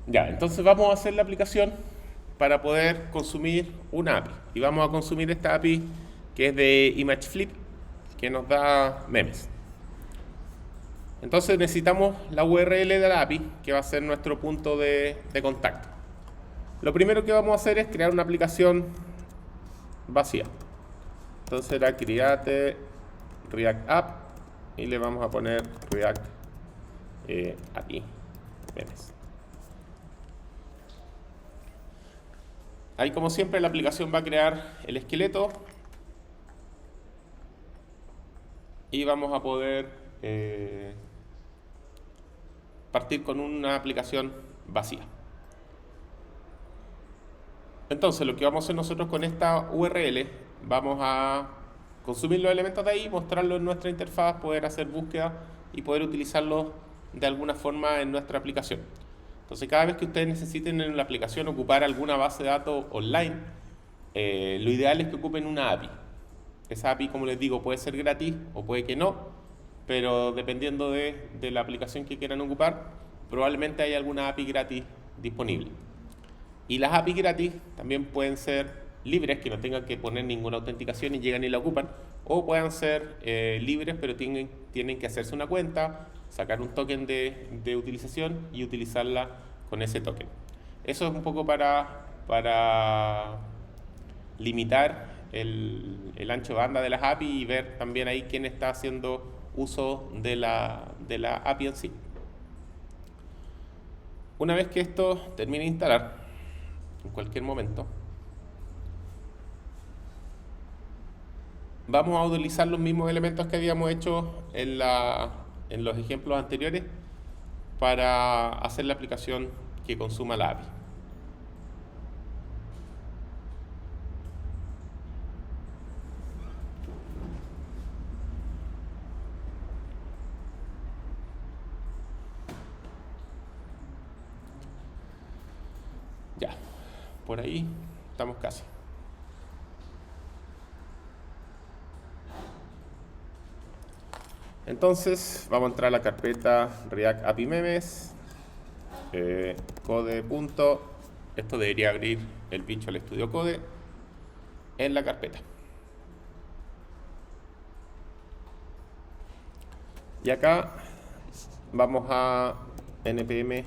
Ya, entonces vamos a hacer la aplicación para poder consumir una API. Y vamos a consumir esta API que es de ImageFlip, que nos da memes. Entonces necesitamos la URL de la API, que va a ser nuestro punto de contacto. Lo primero que vamos a hacer es crear una aplicación vacía. Entonces era create React App y le vamos a poner React API memes. Ahí como siempre la aplicación va a crear el esqueleto y vamos a poder partir con una aplicación vacía. Entonces lo que vamos a hacer nosotros con esta URL, vamos a consumir los elementos de ahí, mostrarlo en nuestra interfaz, poder hacer búsqueda y poder utilizarlos de alguna forma en nuestra aplicación. Entonces cada vez que ustedes necesiten en la aplicación ocupar alguna base de datos online, lo ideal es que ocupen una API. Esa API, como les digo, puede ser gratis o puede que no, pero dependiendo de la aplicación que quieran ocupar, probablemente hay alguna API gratis disponible. Y las API gratis también pueden ser libres, que no tengan que poner ninguna autenticación y llegan y la ocupan, o puedan ser libres, pero tienen que hacerse una cuenta, sacar un token de utilización y utilizarla con ese token. Eso es un poco para limitar el ancho de banda de las API y ver también ahí quién está haciendo uso de la API en sí. Una vez que esto termine de instalar, en cualquier momento, vamos a utilizar los mismos elementos que habíamos hecho en los ejemplos anteriores para hacer la aplicación que consuma la API. Ya, por ahí estamos casi. Entonces vamos a entrar a la carpeta React API Memes, code. Esto debería abrir el Visual Studio Code en la carpeta. Y acá vamos a npm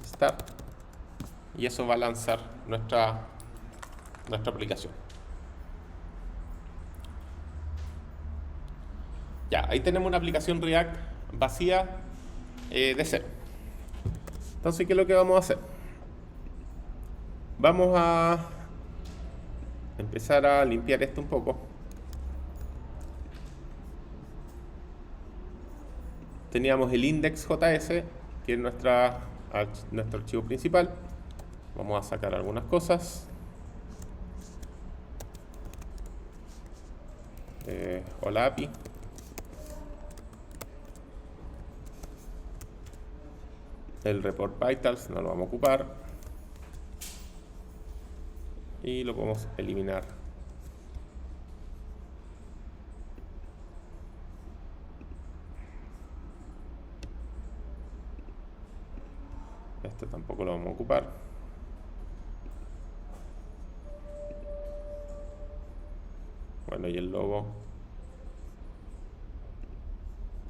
start y eso va a lanzar nuestra aplicación. Ya, ahí tenemos una aplicación React vacía de cero. Entonces, ¿qué es lo que vamos a hacer? Vamos a empezar a limpiar esto un poco. Teníamos el index.js, que es nuestro archivo principal. Vamos a sacar algunas cosas. Hola API. El report vitals no lo vamos a ocupar. Y lo podemos eliminar. Esto tampoco lo vamos a ocupar. Bueno, y el logo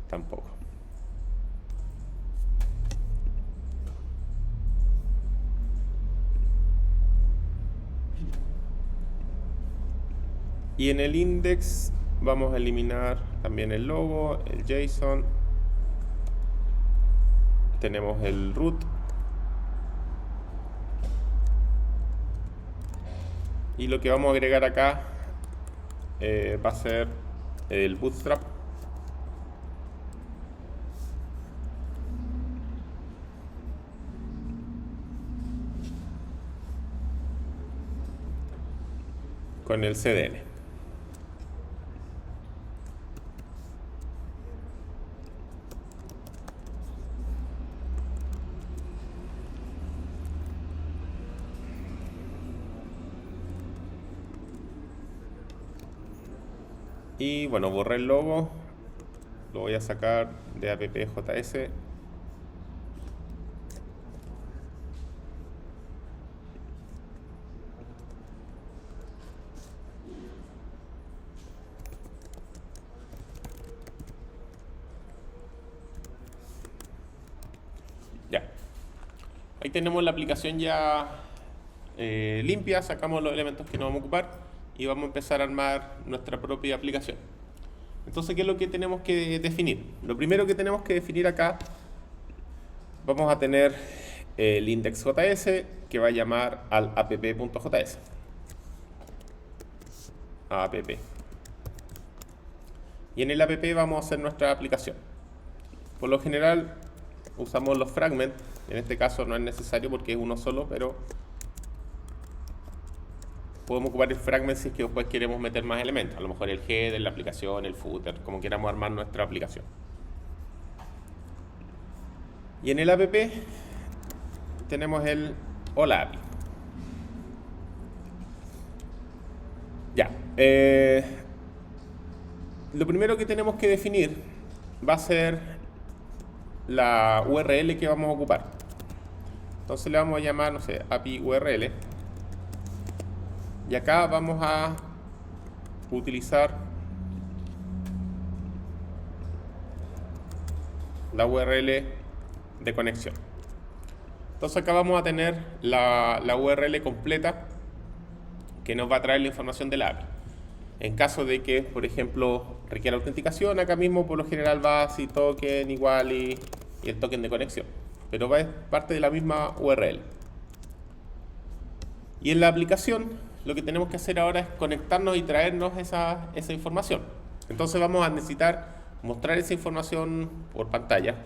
tampoco. Y en el index vamos a eliminar también el logo, el JSON. Tenemos el root. Y lo que vamos a agregar acá va a ser el bootstrap. Con el CDN. Y bueno, borré el logo. Lo voy a sacar de appjs. Ahí tenemos la aplicación ya limpia, sacamos los elementos que nos vamos a ocupar y vamos a empezar a armar nuestra propia aplicación. Entonces, ¿qué es lo que tenemos que definir? Lo primero que tenemos que definir acá, vamos a tener el index.js que va a llamar al app.js. App. Y en el app vamos a hacer nuestra aplicación. Por lo general usamos los fragments. En este caso no es necesario porque es uno solo, pero podemos ocupar el fragment si es que después queremos meter más elementos. A lo mejor el header, la aplicación, el footer, como queramos armar nuestra aplicación. Y en el app tenemos el Hola API. Ya. Lo primero que tenemos que definir va a ser la URL que vamos a ocupar. Entonces le vamos a llamar, no sé, API URL. Y acá vamos a utilizar la URL de conexión. Entonces acá vamos a tener la URL completa que nos va a traer la información de la API. En caso de que, por ejemplo, requiera autenticación, acá mismo por lo general va así token igual y el token de conexión. Pero va a ser parte de la misma URL. Y en la aplicación lo que tenemos que hacer ahora es conectarnos y traernos esa información. Entonces vamos a necesitar mostrar esa información por pantalla.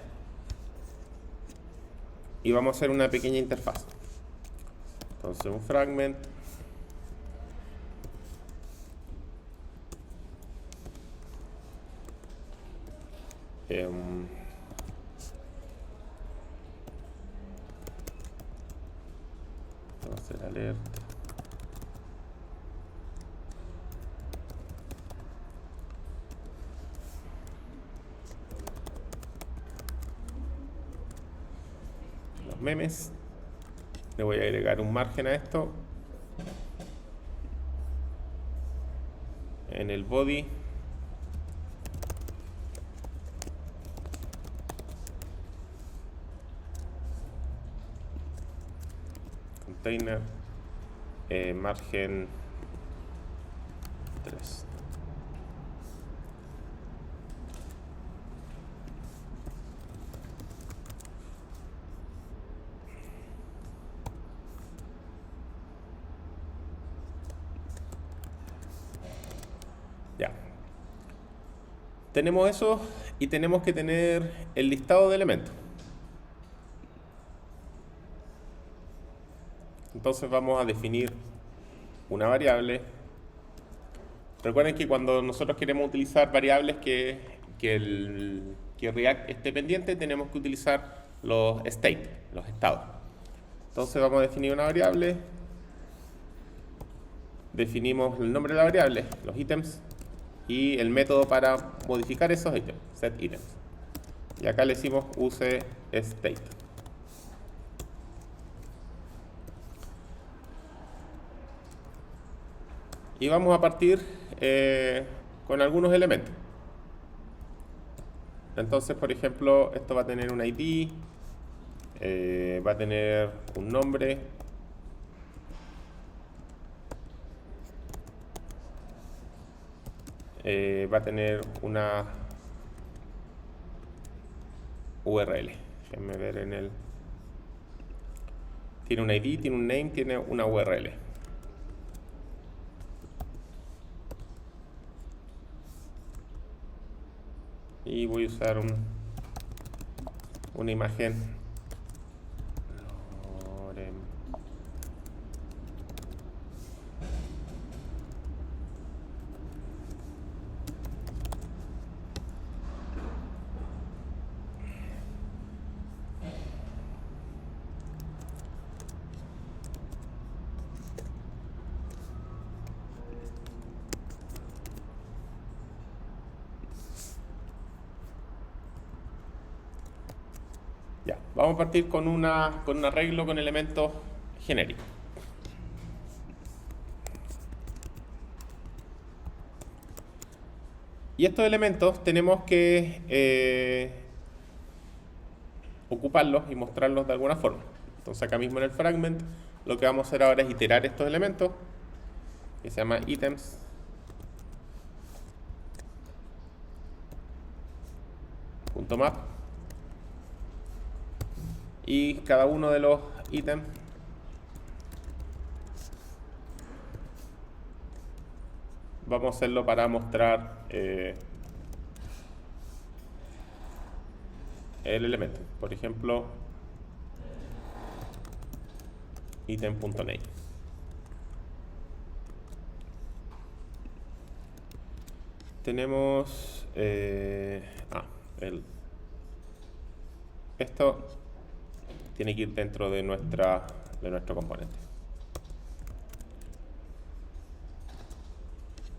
Y vamos a hacer una pequeña interfaz. Entonces un fragment. Vamos a hacer alert. Los memes. Le voy a agregar un margen a esto. En el body. Container, margen 3. Ya. Tenemos eso y tenemos que tener el listado de elementos. Entonces vamos a definir una variable. Recuerden que cuando nosotros queremos utilizar variables que React esté pendiente, tenemos que utilizar los state, los estados. Entonces vamos a definir una variable. Definimos el nombre de la variable, los ítems, y el método para modificar esos ítems, setItems. Y acá le decimos use state. Y vamos a partir con algunos elementos. Entonces, por ejemplo, esto va a tener un ID, va a tener un nombre, va a tener una URL. Déjenme ver en el... Tiene un ID, tiene un name, tiene una URL. Y voy a usar una imagen. Ya, vamos a partir con un arreglo con elementos genéricos. Y estos elementos tenemos que ocuparlos y mostrarlos de alguna forma. Entonces acá mismo en el fragment lo que vamos a hacer ahora es iterar estos elementos, que se llama items. .map, y cada uno de los ítems vamos a hacerlo para mostrar el elemento. Por ejemplo, item.name. Tenemos esto tiene que ir dentro de nuestro componente.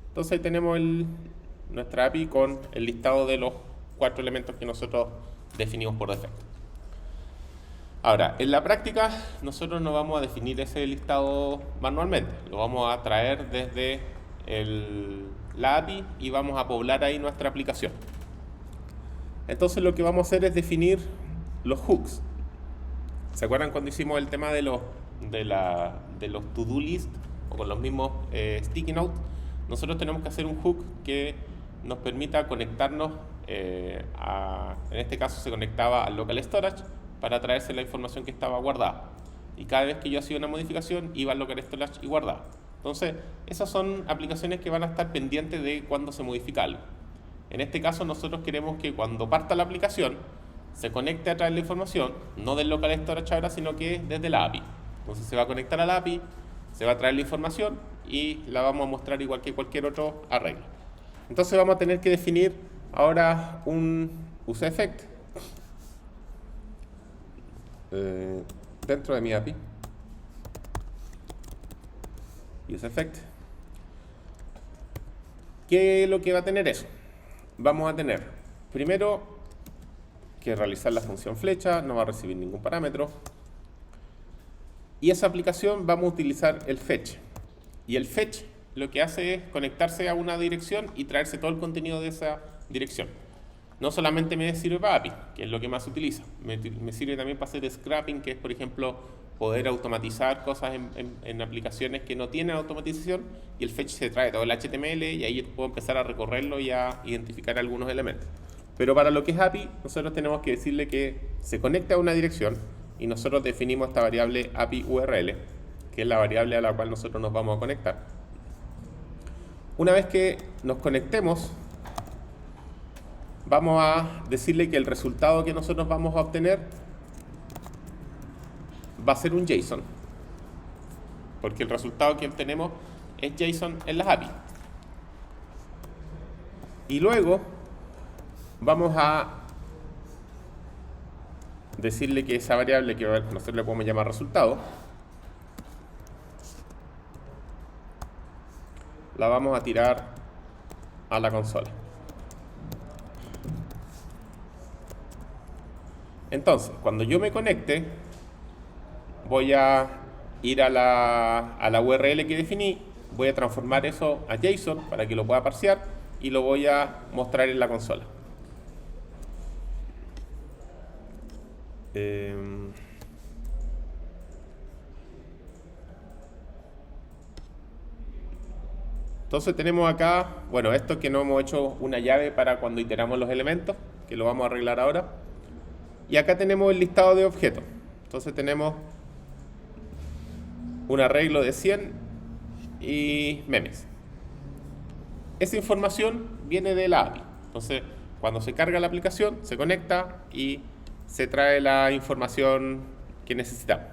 Entonces ahí tenemos nuestra API con el listado de los 4 elementos que nosotros definimos por defecto. Ahora, en la práctica nosotros no vamos a definir ese listado manualmente, lo vamos a traer desde la API y vamos a poblar ahí nuestra aplicación. Entonces lo que vamos a hacer es definir los hooks. ¿Se acuerdan cuando hicimos el tema de los to-do list o con los mismos sticky notes? Nosotros tenemos que hacer un hook que nos permita conectarnos, en este caso se conectaba al local storage para traerse la información que estaba guardada. Y cada vez que yo hacía una modificación, iba al local storage y guardaba. Entonces, esas son aplicaciones que van a estar pendientes de cuando se modifica algo. En este caso, nosotros queremos que cuando parta la aplicación, se conecte a traer la información, no del local storage ahora, sino que desde la API. Entonces se va a conectar a la API, se va a traer la información y la vamos a mostrar igual que cualquier otro arreglo. Entonces vamos a tener que definir ahora un useEffect dentro de mi API. useEffect. ¿Qué es lo que va a tener eso? Vamos a tener primero que realizar la función flecha, no va a recibir ningún parámetro. Y esa aplicación vamos a utilizar el fetch. Y el fetch lo que hace es conectarse a una dirección y traerse todo el contenido de esa dirección. No solamente me sirve para API, que es lo que más se utiliza. Me sirve también para hacer scrapping, que es, por ejemplo, poder automatizar cosas en aplicaciones que no tienen automatización. Y el fetch se trae todo el HTML y ahí puedo empezar a recorrerlo y a identificar algunos elementos. Pero para lo que es API, nosotros tenemos que decirle que se conecta a una dirección y nosotros definimos esta variable API URL, que es la variable a la cual nosotros nos vamos a conectar. Una vez que nos conectemos, vamos a decirle que el resultado que nosotros vamos a obtener va a ser un JSON, porque el resultado que obtenemos es JSON en las API. Y luego vamos a decirle que esa variable que nosotros le podemos llamar resultado, la vamos a tirar a la consola. Entonces, cuando yo me conecte, voy a ir a la URL que definí, voy a transformar eso a JSON para que lo pueda parsear y lo voy a mostrar en la consola. Entonces tenemos acá, bueno, esto que no hemos hecho una llave para cuando iteramos los elementos, que lo vamos a arreglar ahora. Y acá tenemos el listado de objetos. Entonces tenemos un arreglo de 100 y memes. Esa información viene de la API. Entonces, cuando se carga la aplicación, se conecta y se trae la información que necesitamos.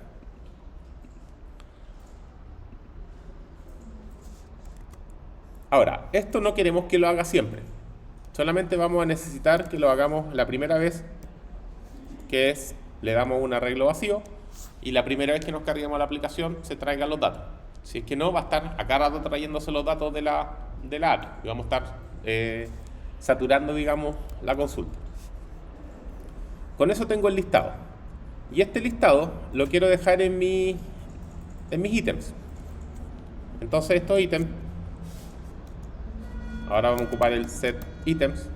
Ahora, esto no queremos que lo haga siempre. Solamente vamos a necesitar que lo hagamos la primera vez, que es, le damos un arreglo vacío y la primera vez que nos carguemos la aplicación se traigan los datos. Si es que no, va a estar a cada rato trayéndose los datos de la API y vamos a estar saturando, digamos, la consulta. Con eso tengo el listado. Y este listado lo quiero dejar en mis ítems. Entonces estos ítems, ahora vamos a ocupar el set ítems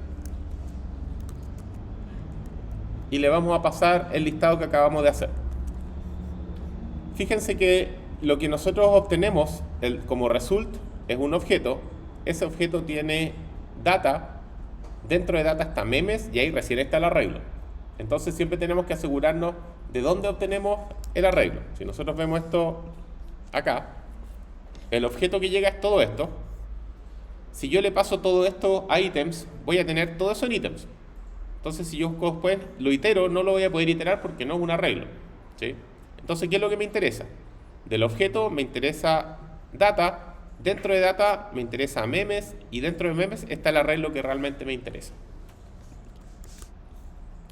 y le vamos a pasar el listado que acabamos de hacer. Fíjense que lo que nosotros obtenemos como result es un objeto. Ese objeto tiene data. Dentro de data está memes y ahí recién está el arreglo. Entonces siempre tenemos que asegurarnos de dónde obtenemos el arreglo. Si nosotros vemos esto acá, el objeto que llega es todo esto. Si yo le paso todo esto a items, voy a tener todo eso en items. Entonces si yo después lo itero, no lo voy a poder iterar porque no es un arreglo, ¿sí? Entonces, ¿qué es lo que me interesa? Del objeto me interesa data. Dentro de data me interesa memes y dentro de memes está el arreglo que realmente me interesa.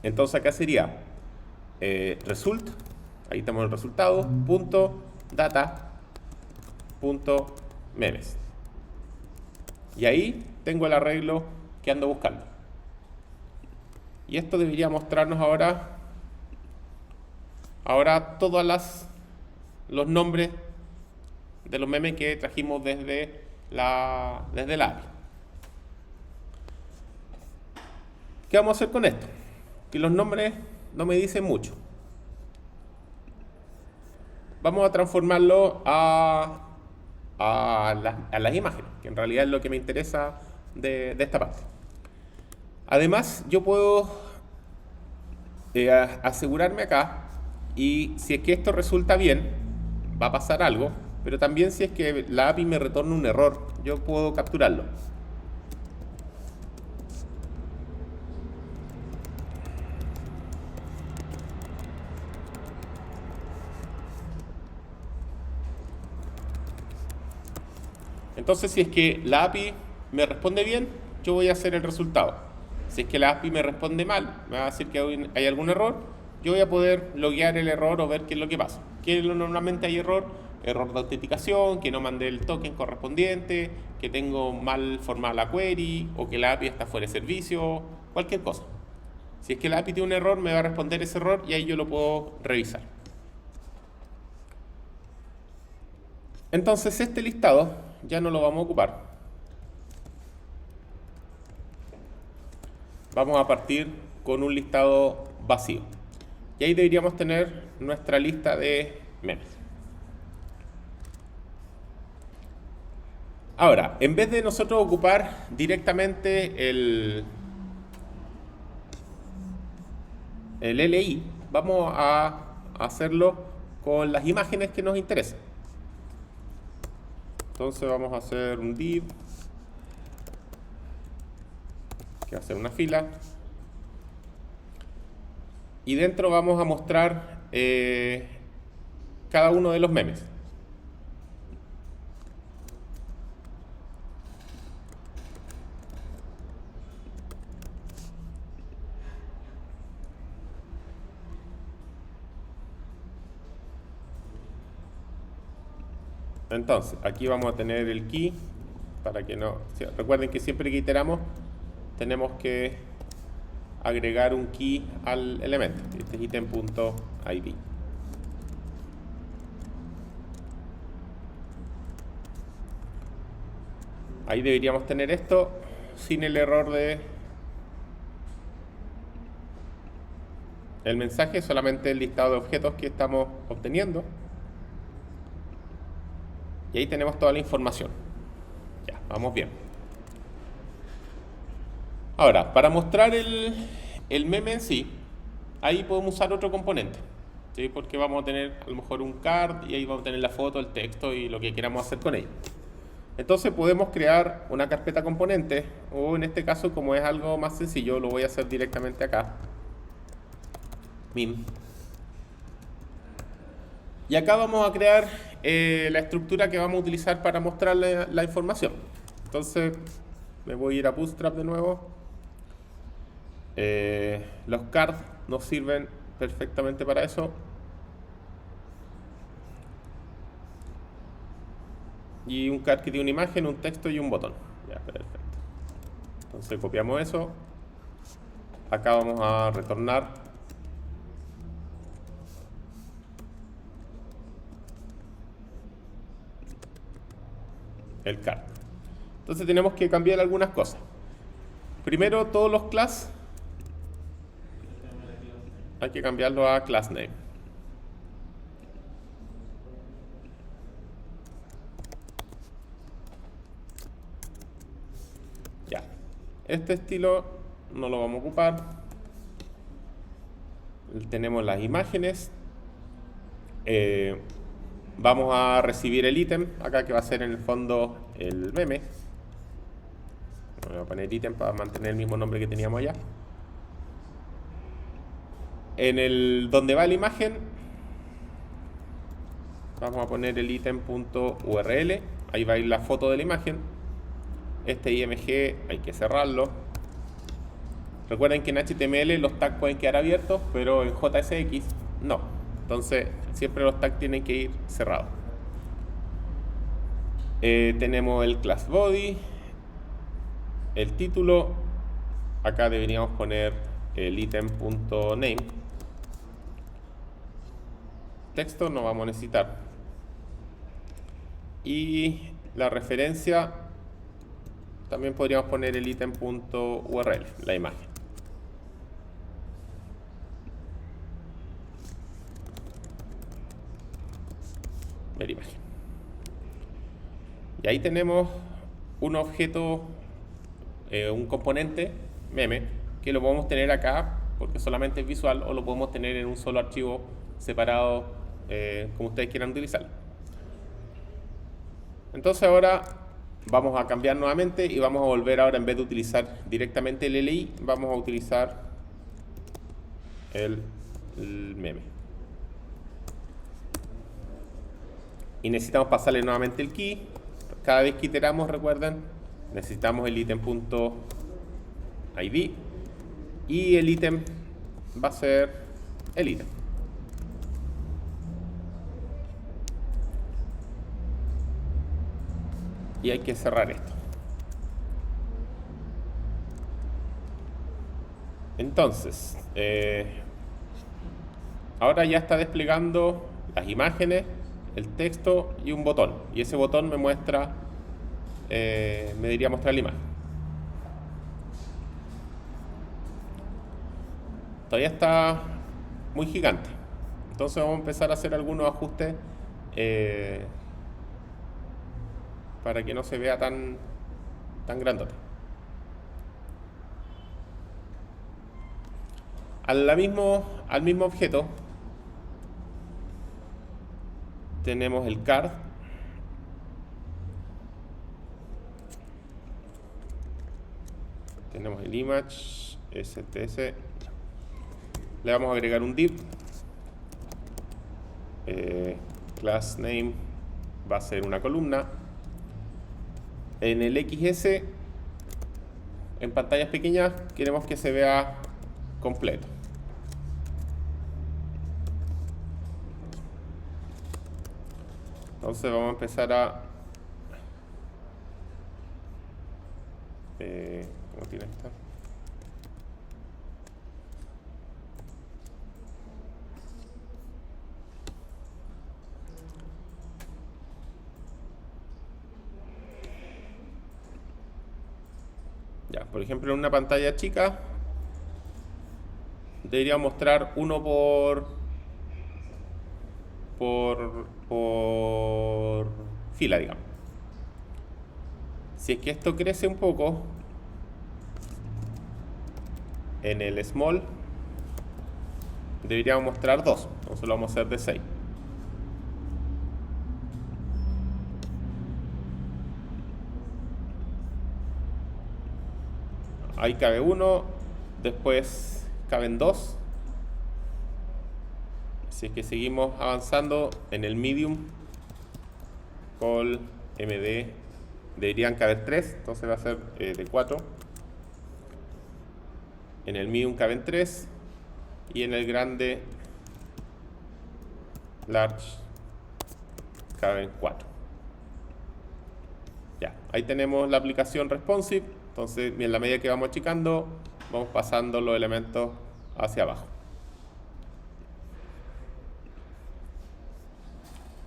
Entonces acá sería result, ahí tenemos el resultado, punto data, punto memes. Y ahí tengo el arreglo que ando buscando. Y esto debería mostrarnos ahora todos los nombres de los memes que trajimos desde la API. ¿Qué vamos a hacer con esto? Que los nombres no me dicen mucho. Vamos a transformarlo a las imágenes, que en realidad es lo que me interesa de esta parte. Además, yo puedo asegurarme acá, y si es que esto resulta bien, va a pasar algo, pero también si es que la API me retorna un error, yo puedo capturarlo. Entonces, si es que la API me responde bien, yo voy a hacer el resultado. Si es que la API me responde mal, me va a decir que hay algún error, yo voy a poder loguear el error o ver qué es lo que pasa. ¿Qué normalmente hay error? Error de autenticación, que no mandé el token correspondiente, que tengo mal formada la query, o que la API está fuera de servicio, cualquier cosa. Si es que la API tiene un error, me va a responder ese error y ahí yo lo puedo revisar. Entonces este listado ya no lo vamos a ocupar. Vamos a partir con un listado vacío. Y ahí deberíamos tener nuestra lista de memes. Ahora, en vez de nosotros ocupar directamente el LI, vamos a hacerlo con las imágenes que nos interesan. Entonces vamos a hacer un div que va a ser una fila, y dentro vamos a mostrar cada uno de los memes. Entonces, aquí vamos a tener el key para que no... Recuerden que siempre que iteramos tenemos que agregar un key al elemento. Este es item.id. Ahí deberíamos tener esto sin el error de el mensaje, solamente el listado de objetos que estamos obteniendo. Y ahí tenemos toda la información. Ya, vamos bien. Ahora, para mostrar el meme en sí, ahí podemos usar otro componente, ¿sí? Porque vamos a tener a lo mejor un card y ahí vamos a tener la foto, el texto y lo que queramos hacer con ello. Entonces podemos crear una carpeta componente, o en este caso, como es algo más sencillo, lo voy a hacer directamente acá. Min. Y acá vamos a crear la estructura que vamos a utilizar para mostrarle la información. Entonces me voy a ir a Bootstrap de nuevo. Los cards nos sirven perfectamente para eso. Y un card que tiene una imagen, un texto y un botón. Ya, perfecto. Entonces copiamos eso. Acá vamos a retornar el card. Entonces tenemos que cambiar algunas cosas. Primero, todos los class hay que cambiarlo a class name. Ya. Este estilo no lo vamos a ocupar. Tenemos las imágenes. Vamos a recibir el ítem acá, que va a ser en el fondo el meme. Voy a poner ítem para mantener el mismo nombre que teníamos allá. En el donde va la imagen, vamos a poner el ítem.url. Ahí va a ir la foto de la imagen. Este IMG hay que cerrarlo. Recuerden que en HTML los tags pueden quedar abiertos, pero en JSX no. Entonces siempre los tags tienen que ir cerrados. Tenemos el class body, el título. Acá deberíamos poner el item.name. Texto no vamos a necesitar. Y la referencia también podríamos poner el item.url, la imagen. Ver imagen. Y ahí tenemos un objeto, un componente meme, que lo podemos tener acá porque solamente es visual, o lo podemos tener en un solo archivo separado, como ustedes quieran utilizarlo. Entonces ahora vamos a cambiar nuevamente y vamos a volver ahora, en vez de utilizar directamente el LI, vamos a utilizar el meme. Y necesitamos pasarle nuevamente el key. Cada vez que iteramos, recuerden, necesitamos el item.id y el ítem va a ser el ítem. Y hay que cerrar esto. Entonces, ahora ya está desplegando las imágenes, el texto y un botón. Y ese botón me muestra, me debería mostrar la imagen. Todavía está muy gigante. Entonces vamos a empezar a hacer algunos ajustes para que no se vea tan grandote. Al mismo objeto tenemos el card. Tenemos el image STS. Le vamos a agregar un div. Class name va a ser una columna. En el XS, en pantallas pequeñas, queremos que se vea completo. Entonces vamos a empezar a... ¿cómo tiene esta? Ya, por ejemplo, en una pantalla chica debería mostrar uno por fila, digamos. Si es que esto crece un poco, en el small deberíamos mostrar 2, entonces lo vamos a hacer de 6. Ahí cabe 1, después caben 2. Si es que seguimos avanzando en el medium, col md, deberían caber 3, entonces va a ser de 4. En el medium caben 3 y en el grande, large, caben 4. Ya, ahí tenemos la aplicación responsive. Entonces, en la medida que vamos achicando, vamos pasando los elementos hacia abajo.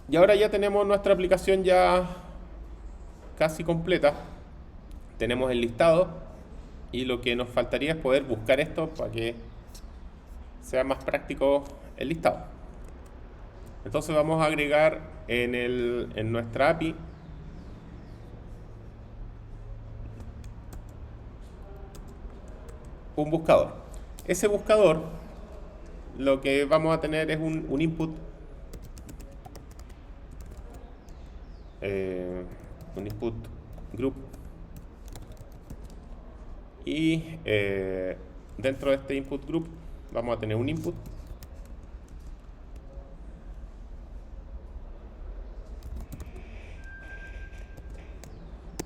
Y ahora ya tenemos nuestra aplicación ya casi completa. Tenemos el listado y lo que nos faltaría es poder buscar esto para que sea más práctico el listado. Entonces vamos a agregar en nuestra API un buscador. Ese buscador, lo que vamos a tener es un input, group, y dentro de este input group vamos a tener un input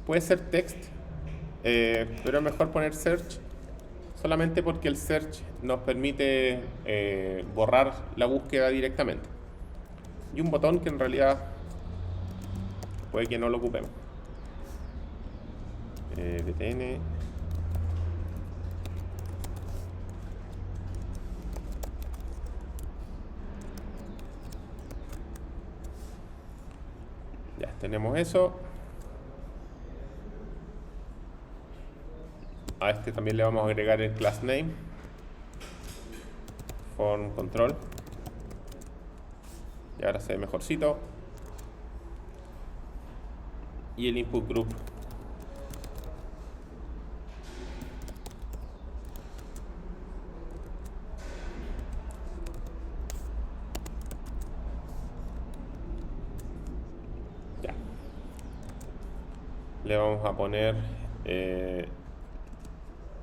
puede ser text, pero es mejor poner search solamente porque el search nos permite borrar la búsqueda directamente, y un botón que en realidad puede que no lo ocupemos. btn ya tenemos eso. A este también le vamos a agregar el class name, form control, y ahora se ve mejorcito, y el input group ya le vamos a poner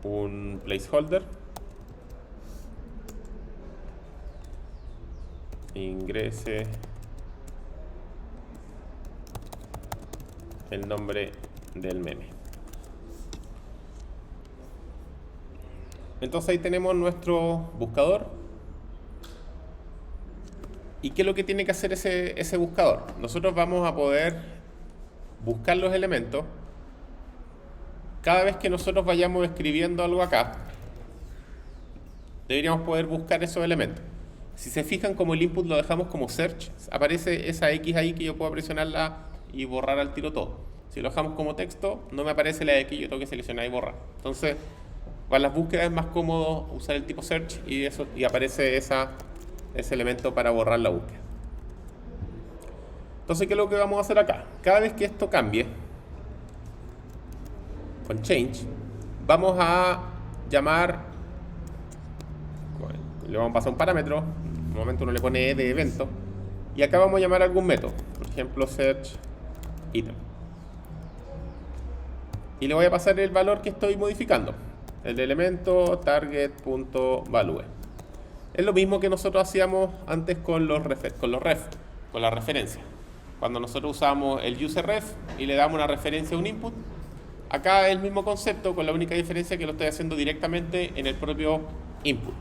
un placeholder, ingrese el nombre del meme. Entonces ahí tenemos nuestro buscador. ¿Y qué es lo que tiene que hacer ese buscador? Nosotros vamos a poder buscar los elementos cada vez que nosotros vayamos escribiendo algo acá. Deberíamos poder buscar esos elementos. Si se fijan, como el input lo dejamos como search, aparece esa X ahí que yo puedo presionarla y borrar al tiro todo. Si lo dejamos como texto, no me aparece la X, yo tengo que seleccionar y borrar. Entonces, para las búsquedas es más cómodo usar el tipo search y aparece ese elemento para borrar la búsqueda. Entonces, ¿qué es lo que vamos a hacer acá? Cada vez que esto cambie, con change, vamos a llamar, le vamos a pasar un parámetro, en un momento uno le pone de evento, y acá vamos a llamar algún método, por ejemplo search item, y le voy a pasar el valor que estoy modificando, el elemento target.value. Es lo mismo que nosotros hacíamos antes con la referencia. Cuando nosotros usamos el userRef y le damos una referencia a un input, acá es el mismo concepto, con la única diferencia que lo estoy haciendo directamente en el propio input.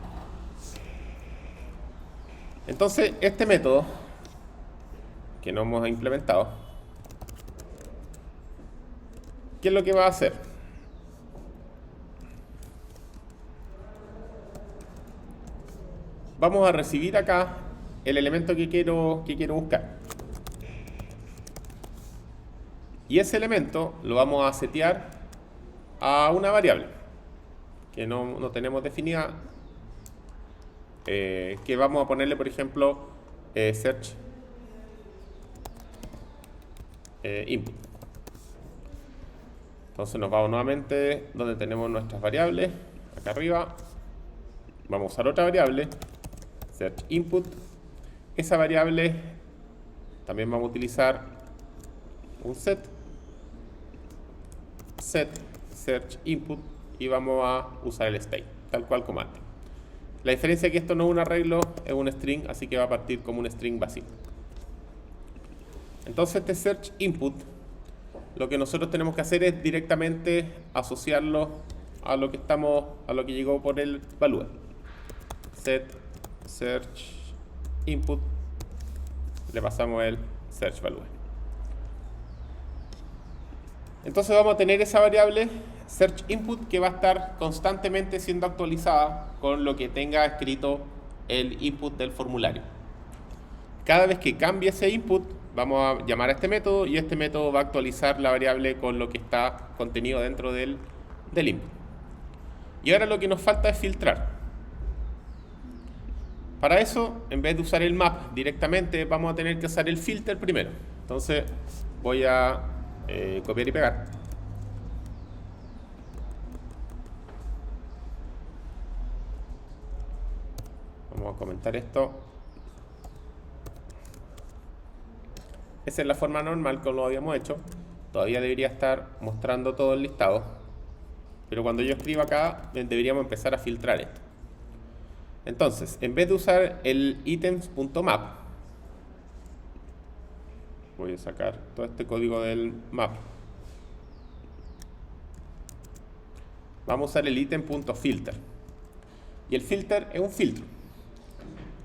Entonces, este método que no hemos implementado, ¿qué es lo que va a hacer? Vamos a recibir acá el elemento que quiero buscar. Y ese elemento lo vamos a setear a una variable que no tenemos definida, que vamos a ponerle, por ejemplo, search input. Entonces nos vamos nuevamente donde tenemos nuestras variables, acá arriba. Vamos a usar otra variable, search input. Esa variable también vamos a utilizar un set search input, y vamos a usar el state, tal cual como antes. La diferencia es que esto no es un arreglo, es un string, así que va a partir como un string básico. Entonces este search input, lo que nosotros tenemos que hacer es directamente asociarlo a lo que llegó por el value. Set search input, le pasamos el search value. Entonces vamos a tener esa variable search input que va a estar constantemente siendo actualizada con lo que tenga escrito el input del formulario. Cada vez que cambie ese input, vamos a llamar a este método, y este método va a actualizar la variable con lo que está contenido dentro del input. Y ahora lo que nos falta es filtrar. Para eso, en vez de usar el map directamente, vamos a tener que usar el filter primero. Entonces voy a copiar y pegar. Vamos a comentar esto. Esa es la forma normal como lo habíamos hecho. Todavía debería estar mostrando todo el listado. Pero cuando yo escriba acá, deberíamos empezar a filtrar esto. Entonces, en vez de usar el items.map, voy a sacar todo este código del map. Vamos a usar el item.filter. Y el filter es un filtro.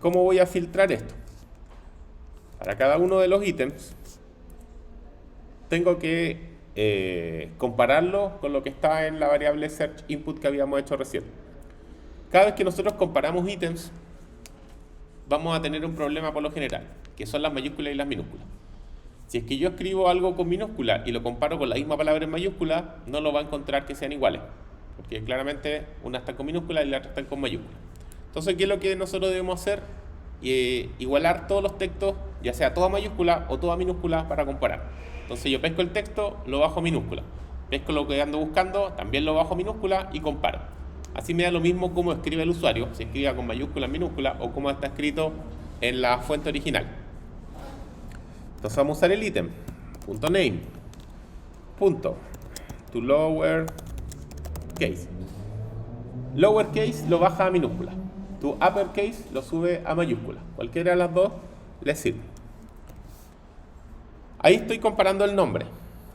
¿Cómo voy a filtrar esto? Para cada uno de los ítems tengo que compararlo con lo que está en la variable search input que habíamos hecho recién. Cada vez que nosotros comparamos ítems, vamos a tener un problema por lo general, que son las mayúsculas y las minúsculas. Si es que yo escribo algo con minúscula y lo comparo con la misma palabra en mayúscula, no lo va a encontrar que sean iguales, porque claramente una está con minúscula y la otra está con mayúscula. Entonces, ¿qué es lo que nosotros debemos hacer? Igualar todos los textos, ya sea toda mayúscula o toda minúscula, para comparar. Entonces yo pesco el texto, lo bajo a minúscula. Pesco lo que ando buscando, también lo bajo a minúscula y comparo. Así me da lo mismo cómo escribe el usuario, si escribe con mayúscula, minúscula o cómo está escrito en la fuente original. Entonces vamos a usar el ítem .name .to lower case. Lowercase lo baja a minúscula. To uppercase lo sube a mayúscula. Cualquiera de las dos le sirve. Ahí estoy comparando el nombre,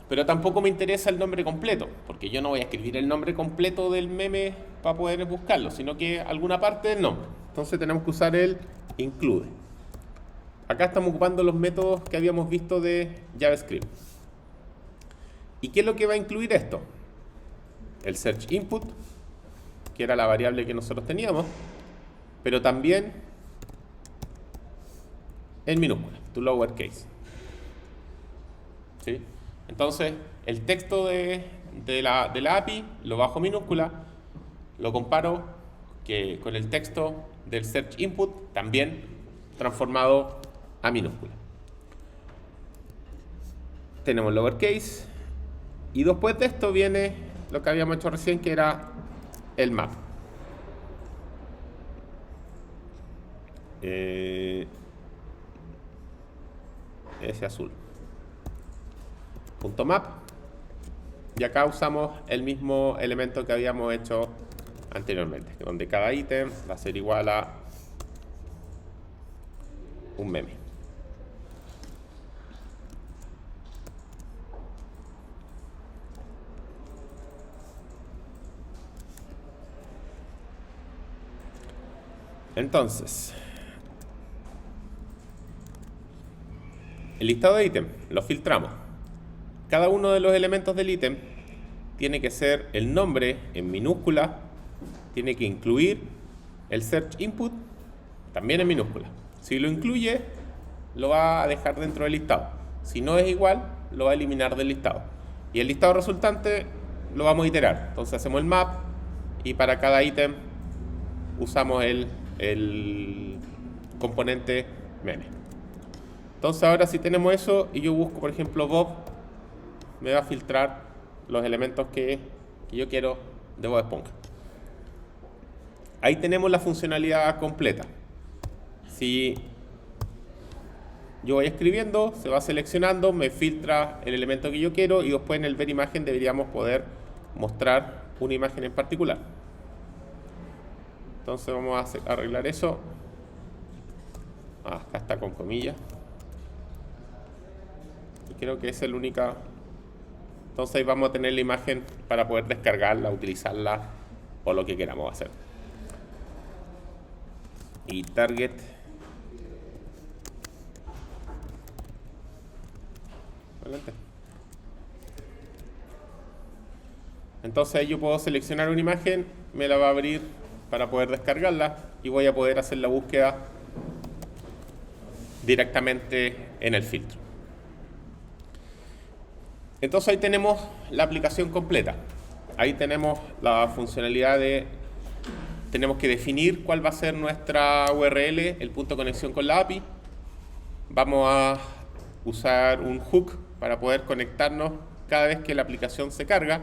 pero tampoco me interesa el nombre completo, porque yo no voy a escribir el nombre completo del meme para poder buscarlo, sino que alguna parte del nombre. Entonces tenemos que usar el include. Acá estamos ocupando los métodos que habíamos visto de JavaScript. ¿Y qué es lo que va a incluir esto? El search input, que era la variable que nosotros teníamos, pero también en minúscula, to lowercase. ¿Sí? Entonces, el texto de la API lo bajo minúscula, lo comparo con el texto del search input, también transformado a minúscula. Tenemos lowercase, y después de esto viene lo que habíamos hecho recién, que era el map. Ese azul. .map, y acá usamos el mismo elemento que habíamos hecho anteriormente, donde cada ítem va a ser igual a un meme. Entonces, el listado de ítem lo filtramos. Cada uno de los elementos del ítem tiene que ser el nombre en minúscula, tiene que incluir el search input también en minúscula. Si lo incluye, lo va a dejar dentro del listado. Si no es igual, lo va a eliminar del listado. Y el listado resultante lo vamos a iterar. Entonces hacemos el map y para cada ítem usamos el componente meme. Entonces ahora si tenemos eso y yo busco, por ejemplo, Bob, me va a filtrar los elementos que yo quiero de Bob Esponja. Ahí tenemos la funcionalidad completa. Si yo voy escribiendo, se va seleccionando, me filtra el elemento que yo quiero y después en el ver imagen deberíamos poder mostrar una imagen en particular. Entonces vamos a arreglar eso. Acá está con comillas. Y creo que es el única. Entonces ahí vamos a tener la imagen para poder descargarla, utilizarla o lo que queramos hacer. Y target. Adelante. Entonces ahí yo puedo seleccionar una imagen, me la va a abrir para poder descargarla y voy a poder hacer la búsqueda directamente en el filtro. Entonces ahí tenemos la aplicación completa. Ahí tenemos la funcionalidad de, tenemos que definir cuál va a ser nuestra URL, el punto de conexión con la API. Vamos a usar un hook para poder conectarnos cada vez que la aplicación se carga.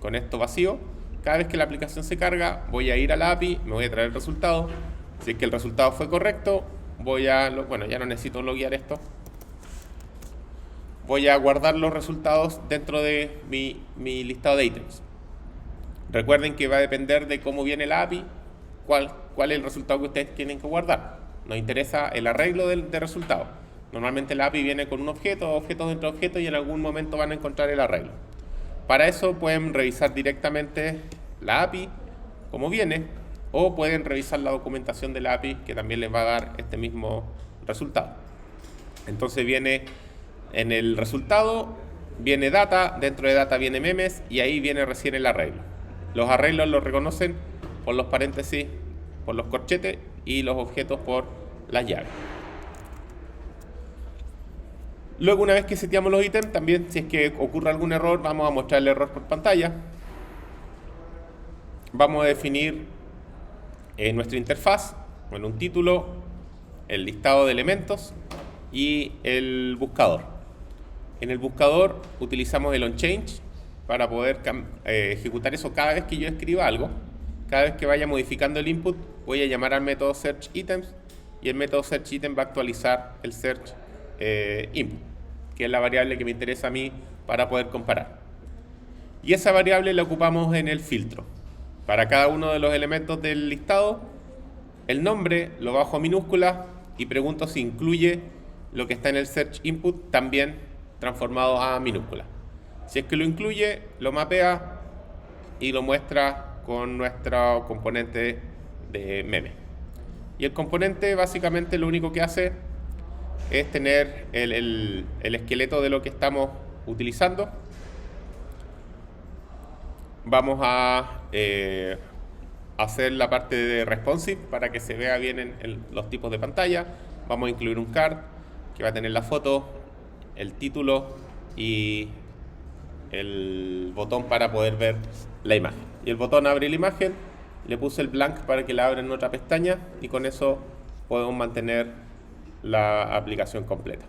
Con esto vacío, cada vez que la aplicación se carga, voy a ir a la API, me voy a traer el resultado Si es que el resultado fue correcto, bueno, ya no necesito loguear esto. Voy a guardar los resultados dentro de mi listado de ítems. Recuerden que va a depender de cómo viene la API, cuál es el resultado que ustedes tienen que guardar. Nos interesa el arreglo de resultados. Normalmente la API viene con un objeto, objetos dentro de objetos, y en algún momento van a encontrar el arreglo. Para eso pueden revisar directamente la API como viene, o pueden revisar la documentación de la API, que también les va a dar este mismo resultado. Entonces viene en el resultado, viene data, dentro de data viene memes, y ahí viene recién el arreglo. Los arreglos los reconocen por los paréntesis, por los corchetes, y los objetos por las llaves. Luego, una vez que seteamos los ítems, también si es que ocurre algún error, vamos a mostrar el error por pantalla. Vamos a definir nuestra interfaz con un título, el listado de elementos y el buscador. En el buscador utilizamos el onChange para poder ejecutar eso cada vez que yo escriba algo. Cada vez que vaya modificando el input, voy a llamar al método searchItems, y el método searchItem va a actualizar el search input, que es la variable que me interesa a mí para poder comparar. Y esa variable la ocupamos en el filtro. Para cada uno de los elementos del listado, el nombre lo bajo a minúscula y pregunto si incluye lo que está en el search input también transformado a minúscula. Si es que lo incluye, lo mapea y lo muestra con nuestro componente de meme. Y el componente básicamente lo único que hace es tener el esqueleto de lo que estamos utilizando. Vamos a hacer la parte de responsive para que se vea bien en los tipos de pantalla. Vamos a incluir un card que va a tener la foto, el título y el botón para poder ver la imagen. Y el botón abre la imagen, le puse el blank para que la abra en otra pestaña, y con eso podemos mantener la aplicación completa.